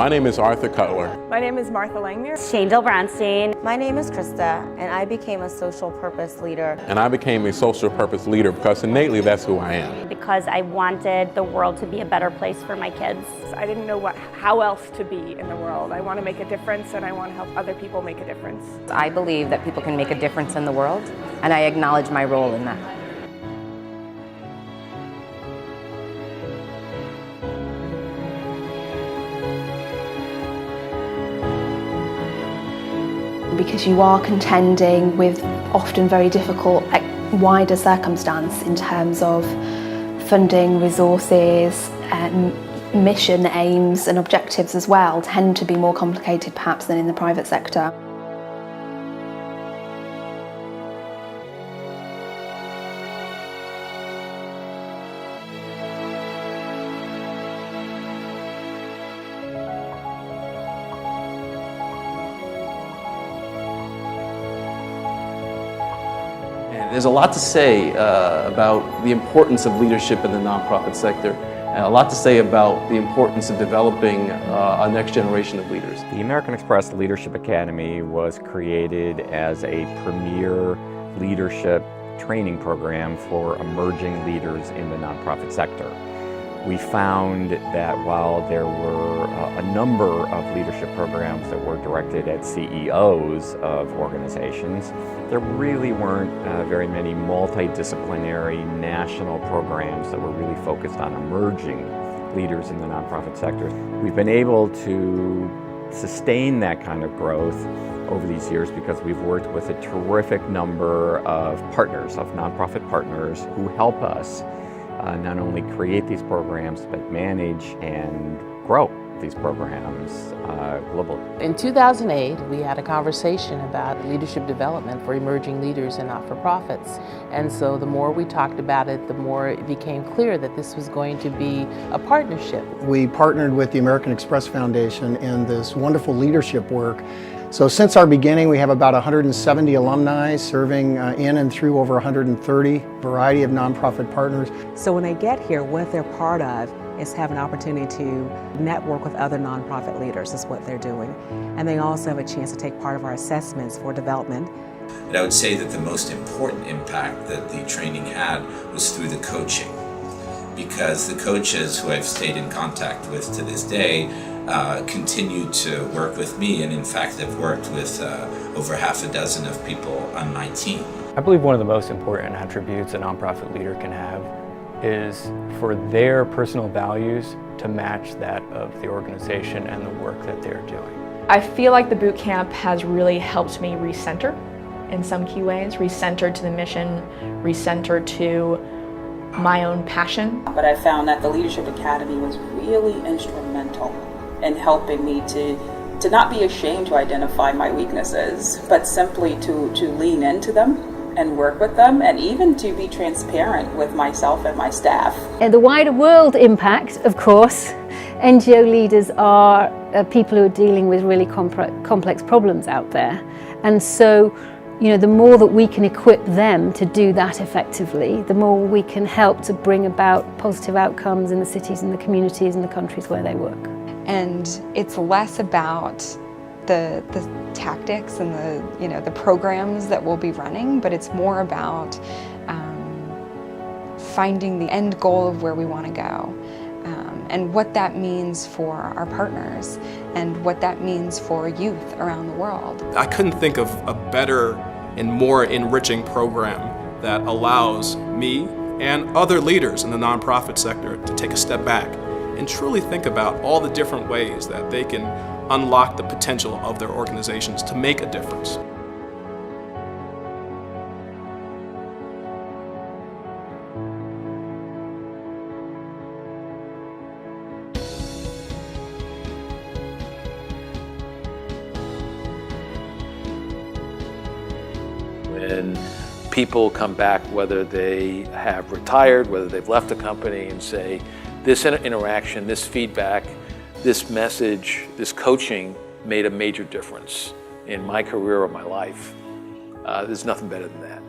My name is Arthur Cutler. My name is Martha Langmuir. Shangel Brownstein. My name is Krista, and I became a social purpose leader. And I became a social purpose leader because innately that's who I am. Because I wanted the world to be a better place for my kids. I didn't know how else to be in the world. I want to make a difference, and I want to help other people make a difference. I believe that people can make a difference in the world, and I acknowledge my role in that. Because you are contending with often very difficult wider circumstance in terms of funding, resources, and mission aims and objectives as well tend to be more complicated perhaps than in the private sector. There's a lot to say about the importance of leadership in the nonprofit sector, and a lot to say about the importance of developing a next generation of leaders. The American Express Leadership Academy was created as a premier leadership training program for emerging leaders in the nonprofit sector. We found that while there were a number of leadership programs that were directed at CEOs of organizations, there really weren't very many multidisciplinary national programs that were really focused on emerging leaders in the nonprofit sector. We've been able to sustain that kind of growth over these years because we've worked with a terrific number of partners, of nonprofit partners who help us not only create these programs, but manage and grow these programs globally. In 2008, we had a conversation about leadership development for emerging leaders and not-for-profits. And so the more we talked about it, the more it became clear that this was going to be a partnership. We partnered with the American Express Foundation in this wonderful leadership work. So since our beginning, we have about 170 alumni serving in and through over 130 variety of nonprofit partners. So when they get here, what they're part of is have an opportunity to network with other nonprofit leaders, is what they're doing. And they also have a chance to take part of our assessments for development. And I would say that the most important impact that the training had was through the coaching. Because the coaches who I've stayed in contact with to this day continue to work with me, and in fact have worked with over half a dozen of people on my team. I believe one of the most important attributes a nonprofit leader can have is for their personal values to match that of the organization and the work that they're doing. I feel like the boot camp has really helped me recenter in some key ways, recenter to the mission, recenter to my own passion. But I found that the Leadership Academy was really instrumental in helping me to not be ashamed to identify my weaknesses, but simply to lean into them and work with them, and even to be transparent with myself and my staff. And the wider world impact, of course, NGO leaders are people who are dealing with really complex problems out there. And so, the more that we can equip them to do that effectively, the more we can help to bring about positive outcomes in the cities and the communities and the countries where they work. And it's less about the tactics and the programs that we'll be running, but it's more about finding the end goal of where we want to go, and what that means for our partners and what that means for youth around the world. I couldn't think of a better and more enriching program that allows me and other leaders in the nonprofit sector to take a step back and truly think about all the different ways that they can unlock the potential of their organizations to make a difference. When people come back, whether they have retired, whether they've left the company, and say, this interaction, this feedback, this message, this coaching made a major difference in my career or my life, there's nothing better than that.